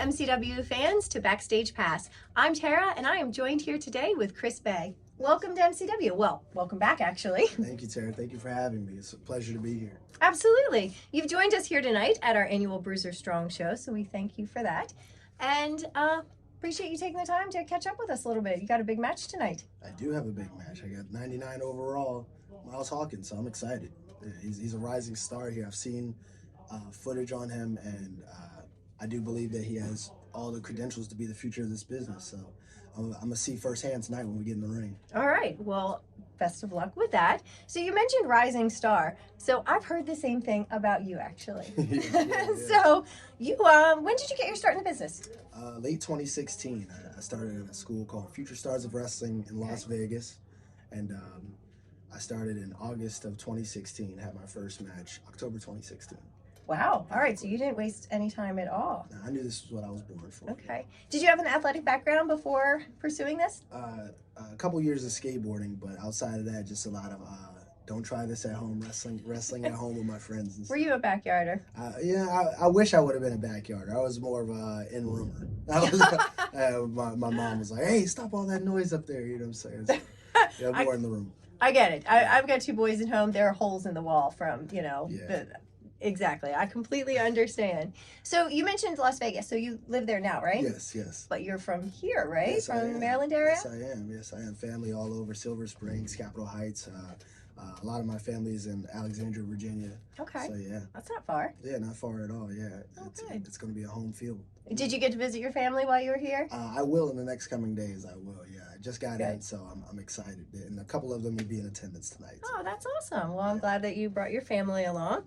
MCW fans to Backstage Pass. I'm Tara, and I am joined here today with Chris Bey. Welcome to MCW. Well, welcome back, actually. Thank you, Tara. Thank you for having me. It's a pleasure to be here. Absolutely. You've joined us here tonight at our annual Bruiser Strong show, so we thank you for that. And appreciate you taking the time to catch up with us a little bit. You got a big match tonight. I do have a big match. I got 99 overall, Miles Hawkins, so I'm excited. He's a rising star here. I've seen footage on him, and I do believe that he has all the credentials to be the future of this business. So I'm going to see firsthand tonight when we get in the ring. All right. Well, best of luck with that. So you mentioned rising star. So I've heard the same thing about you, actually. Yeah. So you, when did you get your start in the business? Late 2016. I started in a school called Future Stars of Wrestling in Las Vegas. And I started in August of 2016, had my first match, October 2016. Wow. All right. So you didn't waste any time at all. I knew this was what I was born for. Okay. Did you have an athletic background before pursuing this? A couple years of skateboarding, but outside of that, just a lot of don't try this at home, wrestling at home with my friends. And Were you a backyarder? Yeah, I wish I would have been a backyarder. I was more of a in-roomer. My mom was like, hey, stop all that noise up there. You know what I'm saying? So, more in the room. I get it. I've got two boys at home. There are holes in the wall from, Yeah. Exactly. I completely understand. So you mentioned Las Vegas. So you live there now, right? Yes. But you're from here, right? Yes, from the Maryland area? Yes, I am. Family all over Silver Springs, Capitol Heights. A lot of my family is in Alexandria, Virginia. Okay. So, yeah. That's not far. Yeah, not far at all, yeah. Okay. It's going to be a home field. Did you get to visit your family while you were here? I will in the next coming days, I will, yeah. I just got Good. in, so I'm excited. And a couple of them will be in attendance tonight. Oh, that's awesome. Well, I'm glad that you brought your family along.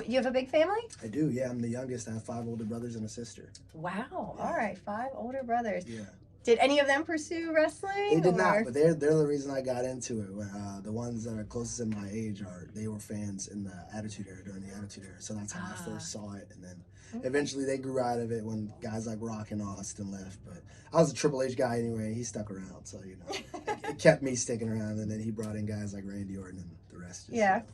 You have a big family? I do, yeah. I'm the youngest. I have 5 older brothers and a sister. Wow. Yeah. All right. 5 older brothers. Yeah. Did any of them pursue wrestling? They did not, but they're the reason I got into it. The ones that are closest in my age they were fans in the Attitude Era, during the Attitude Era. So that's how I first saw it, and then eventually they grew out of it when guys like Rock and Austin left. But I was a Triple H guy anyway. He stuck around, so it kept me sticking around. And then he brought in guys like Randy Orton, and the rest just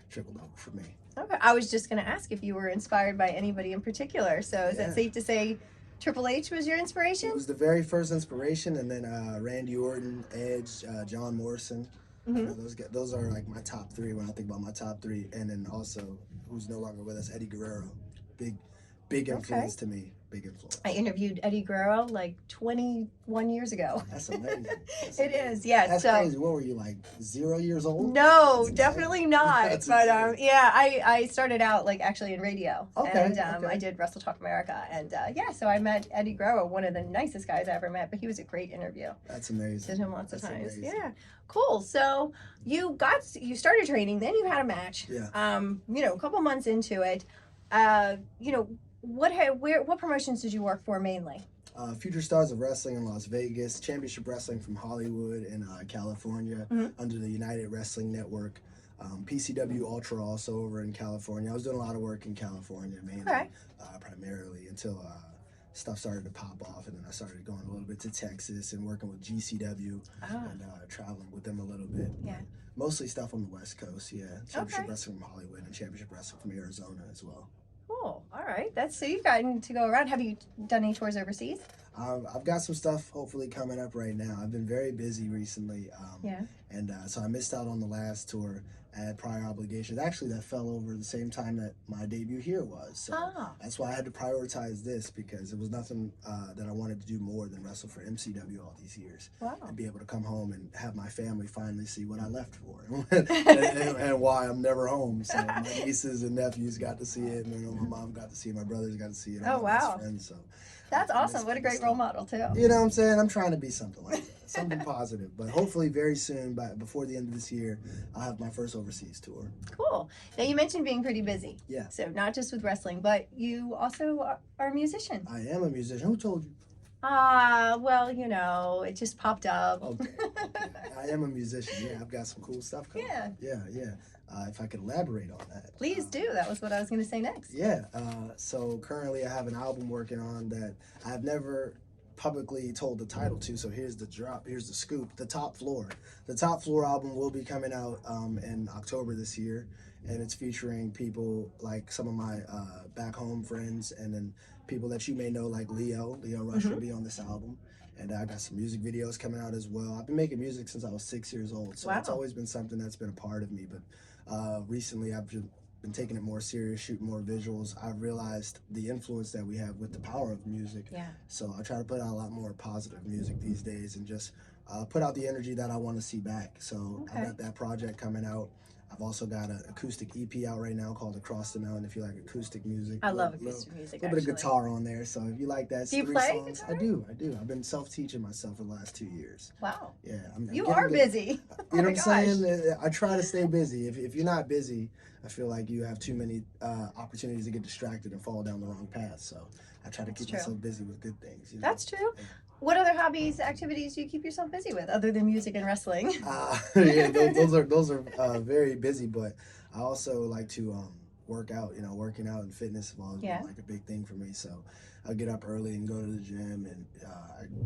trickled over for me. Okay. I was just going to ask if you were inspired by anybody in particular. So is that safe to say Triple H was your inspiration? It was the very first inspiration, and then Randy Orton, Edge, John Morrison. Those are like my top 3 when I think about my top 3. And then also, who's no longer with us, Eddie Guerrero. Big influence to me. Big influence. I interviewed Eddie Guerrero like 21 years ago. That's amazing. It is, yes. That's crazy. What were you, like 0 years old? No, definitely not. That's but insane. I started out like actually in radio. Okay, And I did Wrestle Talk America. And so I met Eddie Guerrero, one of the nicest guys I ever met, but he was a great interview. That's amazing. Did him lots of times. Amazing. Yeah. Cool. So you started training, then you had a match. Yeah. A couple months into it. What promotions did you work for mainly? Future Stars of Wrestling in Las Vegas, Championship Wrestling from Hollywood in California under the United Wrestling Network, PCW Ultra also over in California. I was doing a lot of work in California mainly, primarily until stuff started to pop off, and then I started going a little bit to Texas and working with GCW and traveling with them a little bit. Yeah. Mostly stuff on the West Coast, yeah. Championship Wrestling from Hollywood and Championship Wrestling from Arizona as well. Cool. All right. So you've gotten to go around. Have you done any tours overseas? I've got some stuff hopefully coming up right now. I've been very busy recently. And so I missed out on the last tour. I had prior obligations. Actually, that fell over the same time that my debut here was. So that's why I had to prioritize this, because it was nothing that I wanted to do more than wrestle for MCW all these years. Wow. And be able to come home and have my family finally see what I left for and why I'm never home. So my nieces and nephews got to see it, and my mom got to see it, my brothers got to see it. Oh, my wow. best friends, so. That's awesome. What a great role model, too. You know what I'm saying? I'm trying to be something like that. Something positive. But hopefully very soon, before the end of this year, I'll have my first overseas tour. Cool. Now, you mentioned being pretty busy. Yeah. So not just with wrestling, but you also are a musician. I am a musician. Who told you? Well, it just popped up. Okay. I am a musician. Yeah, I've got some cool stuff coming. Yeah. Yeah. If I could elaborate on that. Please do. That was what I was going to say next. Yeah. So currently I have an album working on that I've never publicly told the title to, so here's the drop, here's the scoop. The Top Floor. The Top Floor album will be coming out in October this year, and it's featuring people like some of my back home friends, and then people that you may know like Leo Rush will be on this album. And I got some music videos coming out as well. I've been making music since I was 6 years old, so it's always been something that's been a part of me. But recently, I've just been taking it more serious, shooting more visuals. I've realized the influence that we have with the power of music. Yeah. So I try to put out a lot more positive music these days, and just put out the energy that I want to see back. So I got that project coming out. I've also got an acoustic EP out right now called Across the Mountain, if you like acoustic music. I love acoustic music, a little bit of guitar on there, so if you like that. Do you play songs, guitar? I do. I've been self-teaching myself for the last 2 years. Wow. Yeah. You are busy. You know what I'm saying? I try to stay busy. If you're not busy, I feel like you have too many opportunities to get distracted and fall down the wrong path. So I try to keep myself busy with good things. You know? That's true. Yeah. What other hobbies, activities do you keep yourself busy with other than music and wrestling? Yeah, those are very busy, but I also like to work out. You know, working out and fitness has always been like a big thing for me. So I get up early and go to the gym, and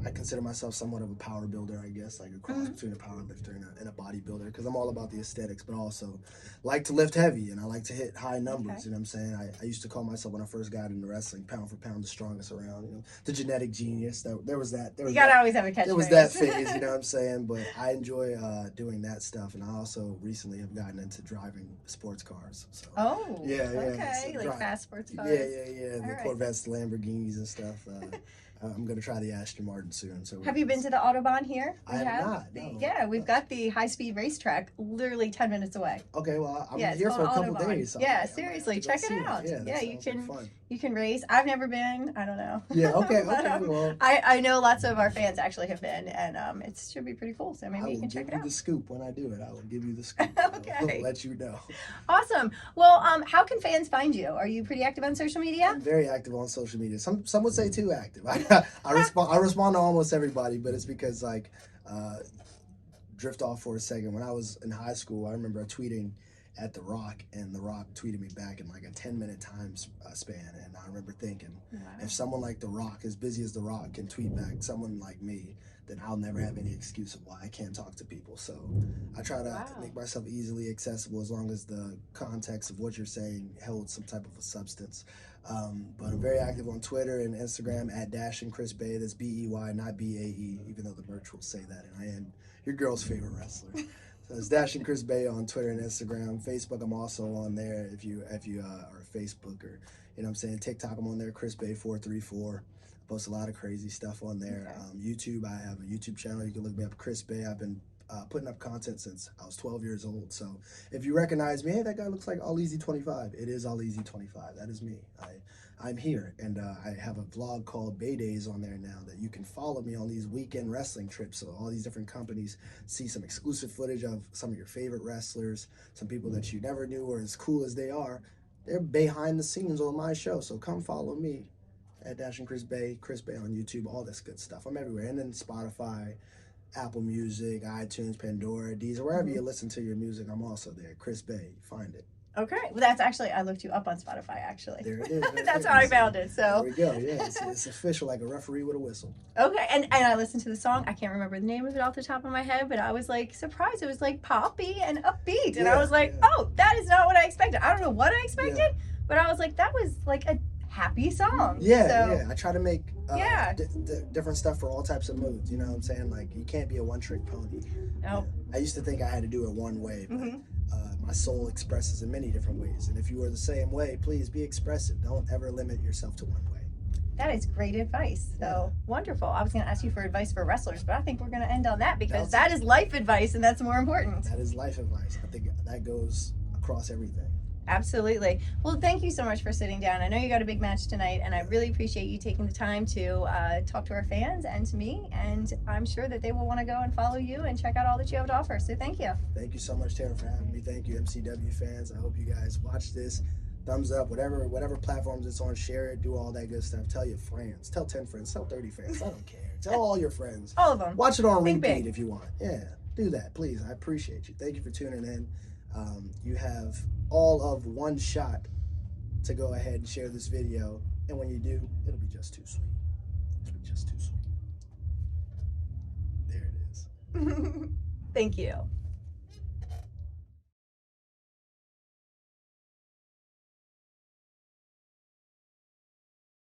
I consider myself somewhat of a power builder, I guess, like a cross between a power lifter and a bodybuilder, because I'm all about the aesthetics, but also like to lift heavy, and I like to hit high numbers. You know what I'm saying? I used to call myself, when I first got into wrestling, pound for pound, the strongest around. You know, the genetic genius. There was that. You gotta always have a catchphrase. There was that phase, you know what I'm saying? But I enjoy doing that stuff, and I also recently have gotten into driving sports cars. So, okay, so like fast sports cars. Yeah. The Corvettes, Lamborghinis, and stuff. I'm gonna try the Aston Martin soon. So have you been to the Autobahn here? I have not. No. Yeah, we've got the high-speed racetrack literally 10 minutes away. Okay, well, I'm here for a couple days. So seriously, check it out. Yeah, you can race. I've never been. I don't know. Yeah, okay. Well, I know lots of our fans actually have been, and it should be pretty cool. So maybe you can check it out. I will give you the scoop when I do it. I will give you the scoop. Okay. I'll let you know. Awesome. Well, how can fans find you? Are you pretty active on social media? I'm very active on social media. Some would say too active. I respond to almost everybody, but it's because drift off for a second. When I was in high school, I remember tweeting at The Rock, and The Rock tweeted me back in like a 10-minute time span, and I remember thinking, if someone like The Rock, as busy as The Rock, can tweet back someone like me, then I'll never have any excuse of why I can't talk to people. So I try to make myself easily accessible, as long as the context of what you're saying holds some type of a substance. But I'm very active on Twitter and Instagram at @Chris Bey. That's BEY, not BAE, even though the merch will say that, and I am your girl's favorite wrestler. So it's Chris Bey on Twitter and Instagram. Facebook, I'm also on there if you are Facebook, or you know what I'm saying, TikTok, I'm on there, Chris Bey 434. Post a lot of crazy stuff on there. YouTube, I have a YouTube channel. You can look me up, Chris Bey. I've been putting up content since I was 12 years old. So if you recognize me, hey, that guy looks like All Easy 25. It is All Easy 25. That is me. I'm here, and I have a vlog called Bey Days on there now, that you can follow me on these weekend wrestling trips. So all these different companies see some exclusive footage of some of your favorite wrestlers, some people that you never knew were as cool as they are. They're behind the scenes on my show. So come follow me at Chris Bey on YouTube, all this good stuff. I'm everywhere. And then Spotify, Apple Music, iTunes, Pandora, Deezer, wherever you listen to your music, I'm also there. Chris Bey, find it. Okay, well, that's actually, I looked you up on Spotify, actually. There it is. That's how I found it. So there we go. Yeah, it's official, like a referee with a whistle. Okay, and I listened to the song. I can't remember the name of it off the top of my head, but I was like surprised. It was like poppy and upbeat, and I was like, oh, that is not what I expected. I don't know what I expected, but I was like, that was like a happy song. Yeah. I try to make different stuff for all types of moods. You know what I'm saying? Like, you can't be a one-trick pony. No. I used to think I had to do it one way, but my soul expresses in many different ways. And if you are the same way, please be expressive. Don't ever limit yourself to one way. That is great advice. So wonderful. I was going to ask you for advice for wrestlers, but I think we're going to end on that, because that is life advice, and that's more important. That is life advice. I think that goes across everything. Absolutely. Well, thank you so much for sitting down. I know you got a big match tonight, and I really appreciate you taking the time to talk to our fans and to me, and I'm sure that they will want to go and follow you and check out all that you have to offer. So thank you. Thank you so much, Tara, for having me. Thank you, MCW fans. I hope you guys watch this. Thumbs up, whatever platforms it's on, share it, do all that good stuff. Tell your friends. Tell 10 friends. Tell 30 friends. I don't care. Tell all your friends. All of them. Watch it on repeat if you want. Yeah, do that, please. I appreciate you. Thank you for tuning in. You have all of one shot to go ahead and share this video, and when you do, it'll be just too sweet. It'll be just too sweet. Thank you.